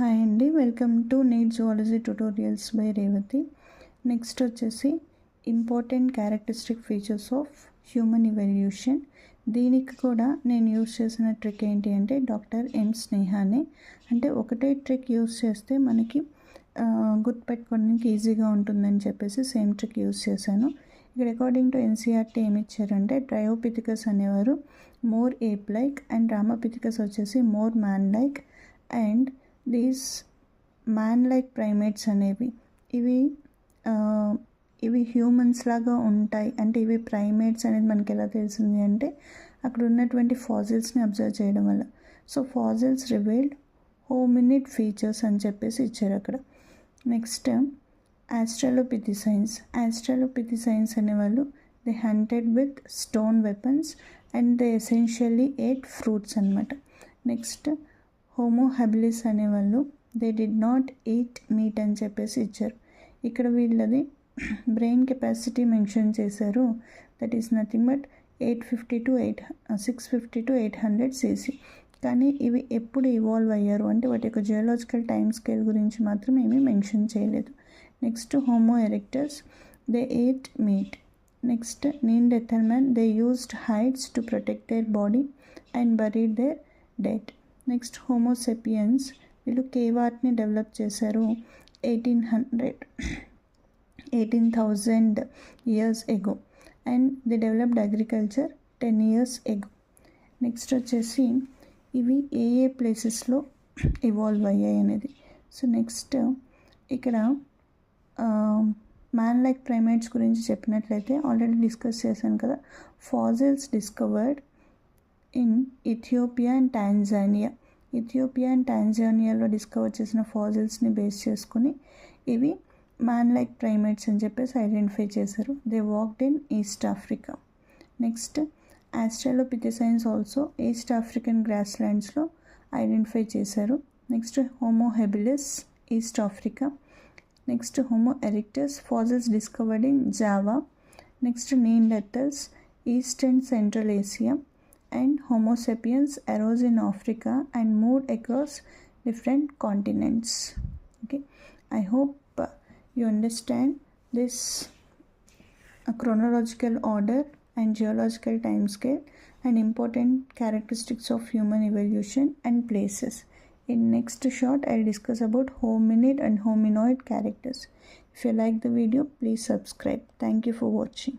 Hi అండి, welcome to NEET zoology tutorials by Revathi. Next వచ్చేసి important characteristic features of human evolution. దీనికి కూడా నేను యూస్ చేసిన ట్రిక్ ఏంటి అంటే డాక్టర్ ఎం స్నేహానే. అంటే ఒకటే ట్రిక్ యూస్ చేస్తే మనకి గుర్తుపెట్టుకోవడానికి ఈజీగా ఉంటుందని చెప్పేసి సేమ్ ట్రిక్ యూస్ చేశాను. ఇక్కడ అకార్డింగ్ టు ఎన్సీఆర్టీ ఏమి ఇచ్చారంటే ట్రయోపిథికస్ అనేవారు more ape like and Ramapithecus వచ్చేసి more man like and these man like primates అనేవి ఇవి హ్యూమన్స్ లాగా ఉంటాయి. అంటే ఇవి ప్రైమేట్స్ అనేది మనకి ఎలా తెలిసింది అంటే అక్కడ ఉన్నటువంటి ఫాజిల్స్ని అబ్జర్వ్ చేయడం వల్ల. So fossils revealed hominid features అని చెప్పేసి ఇచ్చారు అక్కడ. నెక్స్ట్ ఆస్ట్రలోపిథిసైన్స్ అనేవాళ్ళు they haunted with stone weapons and they essentially eight fruits అనమాట. నెక్స్ట్ హోమో హ్యాబిలిస్ అనేవాళ్ళు they did not eat meat అని చెప్పేసి ఇచ్చారు. ఇక్కడ వీళ్ళది బ్రెయిన్ కెపాసిటీ మెన్షన్ చేశారు. That is nothing but 650 to 800 cc. కానీ ఇవి ఎప్పుడు ఇవాల్వ్ అయ్యారు అంటే వాటి యొక్క జియోలాజికల్ టైమ్ స్కేల్ గురించి మాత్రం ఏమీ మెన్షన్ చేయలేదు. Next Homo erectus they ate meat. Next Neanderthal men they used hides to protect their body and buried their dead. Next Homo sapiens వీళ్ళు కేవ్ ఆర్ట్ని డెవలప్ చేశారు 18,000 years ago and they developed agriculture 10 years ago. Next వచ్చేసి ఇవి ఏ ప్లేసెస్లో evolve అయ్యాయి అనేది. So next ఇక్కడ మ్యాన్ లైక్ ప్రైమేట్స్ గురించి చెప్పినట్లయితే ఆల్రెడీ డిస్కస్ చేశాను కదా. Fossils discovered in Ethiopia and టాంజానియాలో డిస్కవర్ చేసిన ఫాజిల్స్ని బేస్ చేసుకుని ఇవి మ్యాన్ లైక్ ప్రైమేట్స్ అని చెప్పేసి ఐడెంటిఫై చేశారు. They walked in East Africa. Next Australopithecines also East African grass ల్యాండ్స్లో ఐడెంటిఫై చేశారు. Next Homo habilis East Africa. Next Homo erectus fossils discovered in Java. Next Neanderthals East and Central Asia and Homo sapiens arose in Africa and moved across different continents. Okay, I hope you understand this chronological order and geological time scale and important characteristics of human evolution and places. In next short I'll discuss about hominid and hominoid characters. If you like the video, please subscribe. Thank you for watching.